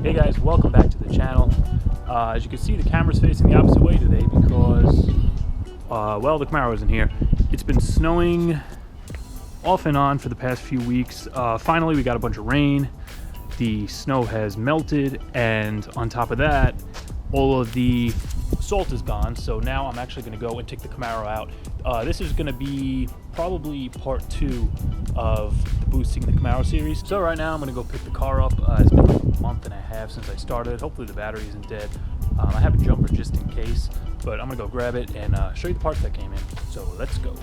Hey guys, welcome back to the channel. As you can see, the camera's facing the opposite way today because, well, the Camaro isn't here. It's been snowing off and on for the past few weeks. Finally, we got a bunch of rain. The snow has melted, and on top of that, all of the salt is gone. So now I'm actually going to go and take the Camaro out. This is going to be probably part 2 of the boosting the Camaro series. So right now I'm going to go pick the car up. It's been like a month and a half since I started. Hopefully the battery isn't dead. I have a jumper just in case, but I'm going to go grab it and show you the parts that came in. So let's go.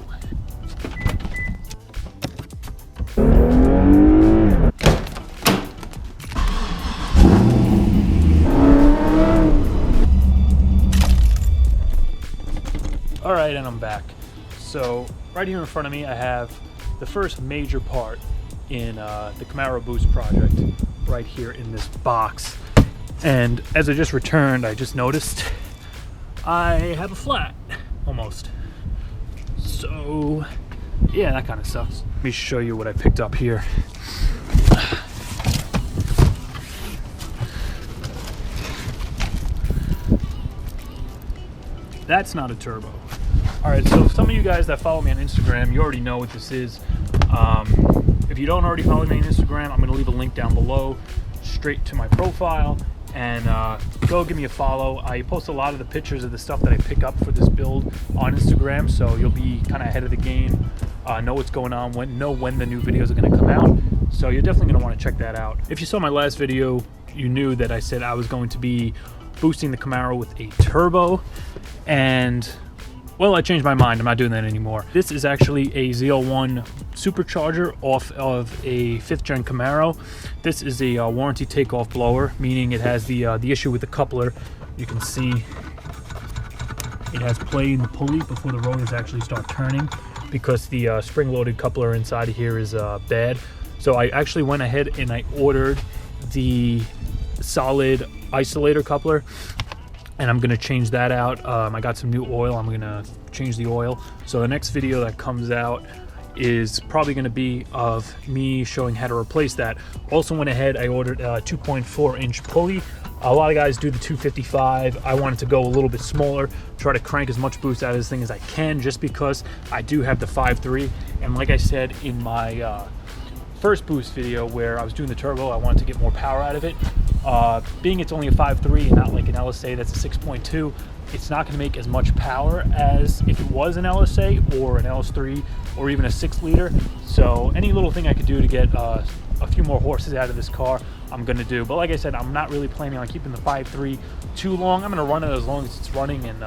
Alright, and I'm back. So right here in front of me I have the first major part in the Camaro Boost project right here in this box. And as I just returned, I just noticed I have a flat, almost. So yeah, that kind of sucks. Let me show you what I picked up here. That's not a turbo. Alright, so some of you guys that follow me on Instagram, you already know what this is. If you don't already follow me on Instagram, I'm going to leave a link down below straight to my profile, and go give me a follow. I post a lot of the pictures of the stuff that I pick up for this build on Instagram, so you'll be kind of ahead of the game, know what's going on, know when the new videos are going to come out. So you're definitely going to want to check that out. If you saw my last video, you knew that I said I was going to be boosting the Camaro with a turbo, and well, I changed my mind. I'm not doing that anymore. This is actually a ZL1 supercharger off of a 5th gen Camaro. This is a warranty takeoff blower, meaning it has the issue with the coupler. You can see it has play in the pulley before the rotors actually start turning, because the spring-loaded coupler inside of here is bad. So I actually went ahead and I ordered the solid isolator coupler, and I'm gonna change that out. I got some new oil. I'm gonna change the oil. So the next video that comes out is probably gonna be of me showing how to replace that. Also went ahead, I ordered a 2.4-inch pulley. A lot of guys do the 255. I wanted to go a little bit smaller, try to crank as much boost out of this thing as I can, just because I do have the 5.3. And like I said in my first boost video where I was doing the turbo, I wanted to get more power out of it. Being it's only a 5.3 and not like an LSA that's a 6.2, it's not going to make as much power as if it was an LSA or an LS3 or even a 6-liter. So any little thing I could do to get a few more horses out of this car, I'm going to do. But like I said, I'm not really planning on keeping the 5.3 too long. I'm going to run it as long as it's running, and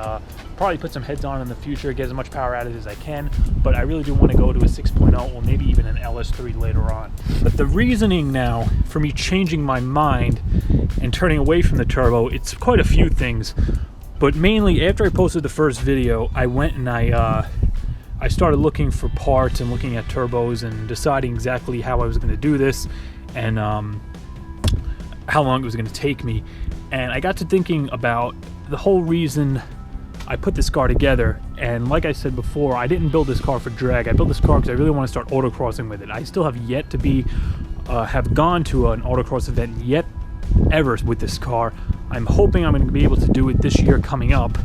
probably put some heads on in the future, get as much power out of it as I can. But I really do want to go to a 6.0 or maybe even an LS3 later on. But the reasoning now for me changing my mind and turning away from the turbo, it's quite a few things. But mainly after I posted the first video, I went and I started looking for parts and looking at turbos and deciding exactly how I was going to do this, and how long it was going to take me. And I got to thinking about the whole reason I put this car together. And like I said before, I didn't build this car for drag. I built this car because I really want to start autocrossing with it. I still have yet to be have gone to an autocross event yet ever with this car. I'm hoping I'm going to be able to do it this year coming up.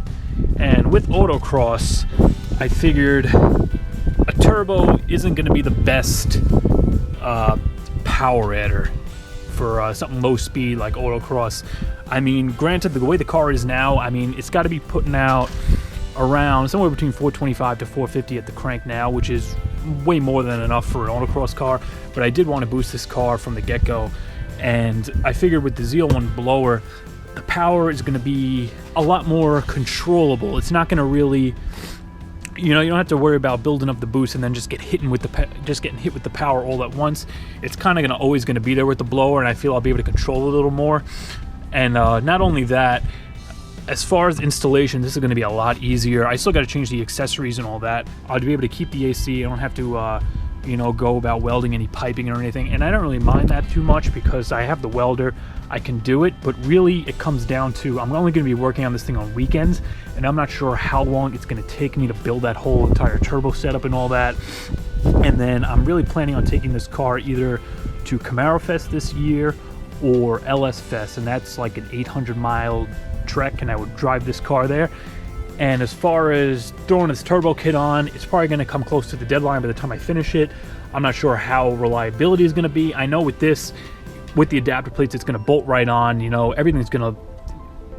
And with autocross, I figured a turbo isn't going to be the best power adder for something low speed like autocross. I mean, granted, the way the car is now, I mean, it's got to be putting out around somewhere between 425 to 450 at the crank now, which is way more than enough for an autocross car. But I did want to boost this car from the get-go, and I figured with the ZL1 blower, the power is going to be a lot more controllable. It's not going to really, you know, you don't have to worry about building up the boost and then just getting hit with the power all at once. It's kind of always going to be there with the blower, and I feel I'll be able to control it a little more. And not only that, as far as installation, this is going to be a lot easier. I still got to change the accessories and all that. I'll be able to keep the AC. I don't have to you know, go about welding any piping or anything, and I don't really mind that too much because I have the welder. I can do it, but really it comes down to I'm only going to be working on this thing on weekends, and I'm not sure how long it's going to take me to build that whole entire turbo setup and all that. And then I'm really planning on taking this car either to Camaro Fest this year or LS Fest, and that's like an 800-mile trek, and I would drive this car there. And as far as throwing this turbo kit on, it's probably going to come close to the deadline by the time I finish it. I'm not sure how reliability is going to be. I know with this, with the adapter plates, it's going to bolt right on. You know, everything's going to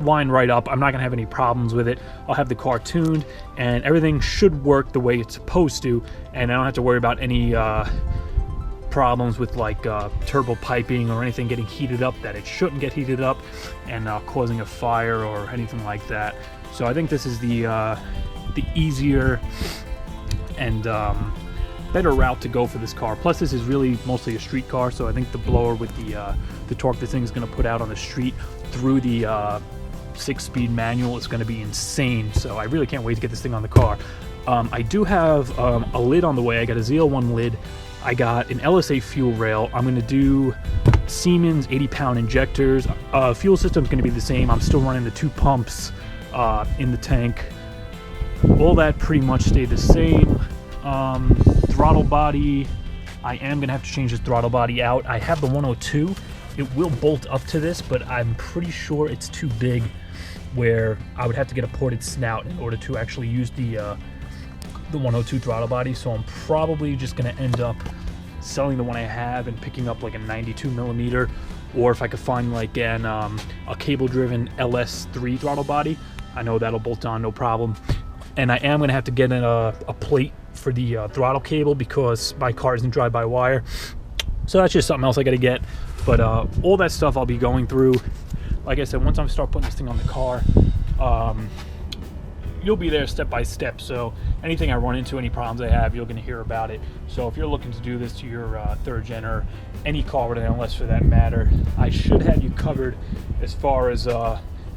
line right up. I'm not going to have any problems with it. I'll have the car tuned, and everything should work the way it's supposed to, and I don't have to worry about any problems with like turbo piping or anything getting heated up that it shouldn't get heated up and causing a fire or anything like that. So I think this is the easier and better route to go for this car. Plus, this is really mostly a street car, so I think the blower with the torque this thing is going to put out on the street through the 6-speed manual is going to be insane. So I really can't wait to get this thing on the car. I do have a lid on the way. I got a ZL1 lid. I got an LSA fuel rail. I'm going to do Siemens 80-pound injectors. Fuel system's going to be the same. I'm still running the 2 pumps in the tank. All that pretty much stayed the same. Throttle body, I am going to have to change this throttle body out. I have the 102. It will bolt up to this, but I'm pretty sure it's too big where I would have to get a ported snout in order to actually use the 102 throttle body. So I'm probably just going to end up selling the one I have and picking up like a 92 millimeter, or if I could find like a cable driven LS3 throttle body, I know that'll bolt on no problem. And I am going to have to get in a plate for the throttle cable because my car isn't drive-by-wire. So that's just something else I got to get. But all that stuff I'll be going through. Like I said, once I start putting this thing on the car, you'll be there step by step. So anything I run into, any problems I have, you're going to hear about it. So if you're looking to do this to your third gen or any car with an LS for that matter, I should have you covered as far as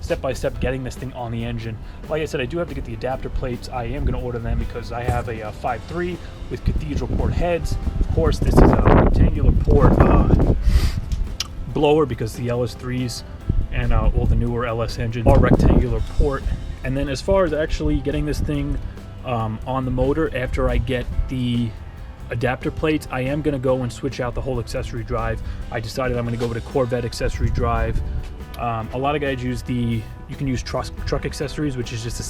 step by step getting this thing on the engine. Like I said, I do have to get the adapter plates. I am going to order them because I have a 5.3 with cathedral port heads. Of course, this is a rectangular port blower because the LS3s and all the newer LS engines are rectangular port. And then as far as actually getting this thing on the motor, after I get the adapter plates, I am going to go and switch out the whole accessory drive. I decided I'm going to go with a Corvette accessory drive. A lot of guys use you can use truck accessories, which is just a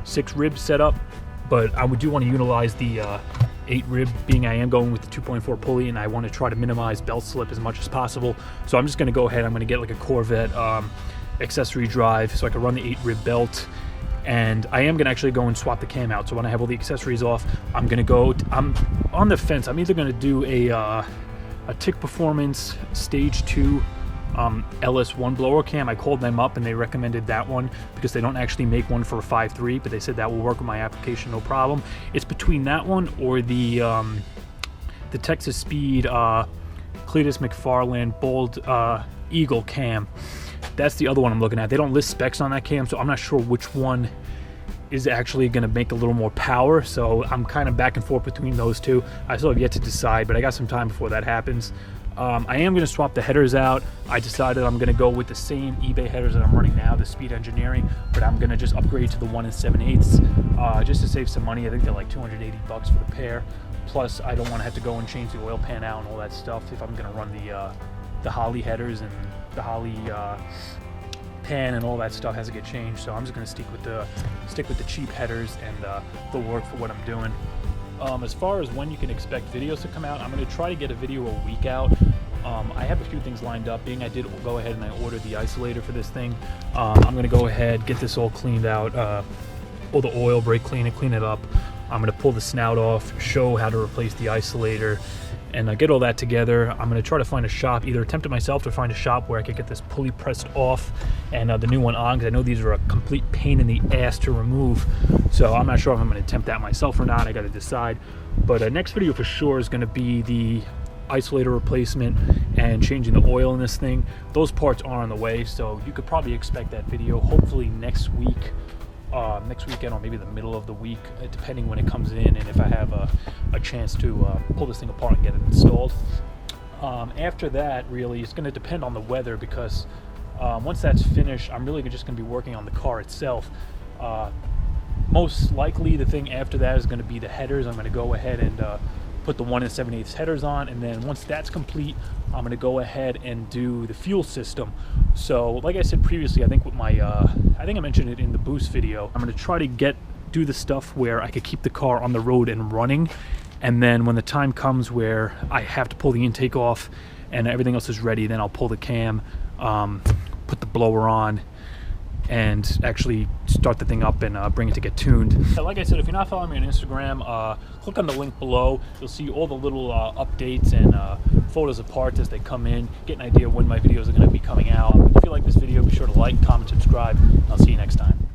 6 rib setup, but I do want to utilize the 8 rib, being I am going with the 2.4 pulley, and I want to try to minimize belt slip as much as possible. So I'm just going to go ahead, I'm going to get like a Corvette accessory drive so I can run the 8 rib belt. And I am going to actually go and swap the cam out. So when I have all the accessories off, I'm on the fence. I'm either going to do a TIC Performance Stage 2 LS1 blower cam. I called them up and they recommended that one because they don't actually make one for a 5.3, but they said that will work with my application no problem. It's between that one or the Texas Speed Cletus McFarland Bold Eagle cam. That's the other one I'm looking at. They don't list specs on that cam, so I'm not sure which one is actually going to make a little more power. So I'm kind of back and forth between those two. I still have yet to decide, but I got some time before that happens. I am going to swap the headers out. I decided I'm going to go with the same eBay headers that I'm running now, the Speed Engineering, but I'm going to just upgrade to the 1 7/8 just to save some money. I think they're like $280 for the pair. Plus, I don't want to have to go and change the oil pan out and all that stuff if I'm going to run the Holly headers, and the Holly pan and all that stuff has to get changed. So I'm just going to stick with the cheap headers, and they'll work for what I'm doing. As far as when you can expect videos to come out, I'm going to try to get a video a week out. I have a few things lined up, being I did go ahead and I ordered the isolator for this thing. I'm going to go ahead, get this all cleaned out, all the oil, brake clean it up. I'm going to pull the snout off, show how to replace the isolator, and get all that together. I'm going to try to find a shop, either attempt it myself or find a shop where I could get this pulley pressed off and the new one on, because I know these are a complete pain in the ass to remove. So I'm not sure if I'm going to attempt that myself or not. I got to decide. But next video for sure is going to be the isolator replacement and changing the oil in this thing. Those parts are on the way, so you could probably expect that video hopefully next week. Next weekend, or maybe the middle of the week, depending when it comes in and if I have a chance to pull this thing apart and get it installed. After that, really, it's going to depend on the weather, because once that's finished, I'm really just going to be working on the car itself. Most likely, the thing after that is going to be the headers. I'm going to go ahead and put the 1 7/8 headers on, and then once that's complete, I'm going to go ahead and do the fuel system. So like I said previously, I think with my I think I mentioned it in the boost video, I'm going to try to do the stuff where I could keep the car on the road and running, and then when the time comes where I have to pull the intake off and everything else is ready, then I'll pull the cam, put the blower on, and actually start the thing up and bring it to get tuned. Like I said, if you're not following me on Instagram, click on the link below. You'll see all the little updates and photos of parts as they come in. Get an idea of when my videos are going to be coming out. If you like this video, be sure to like, comment, subscribe. I'll see you next time.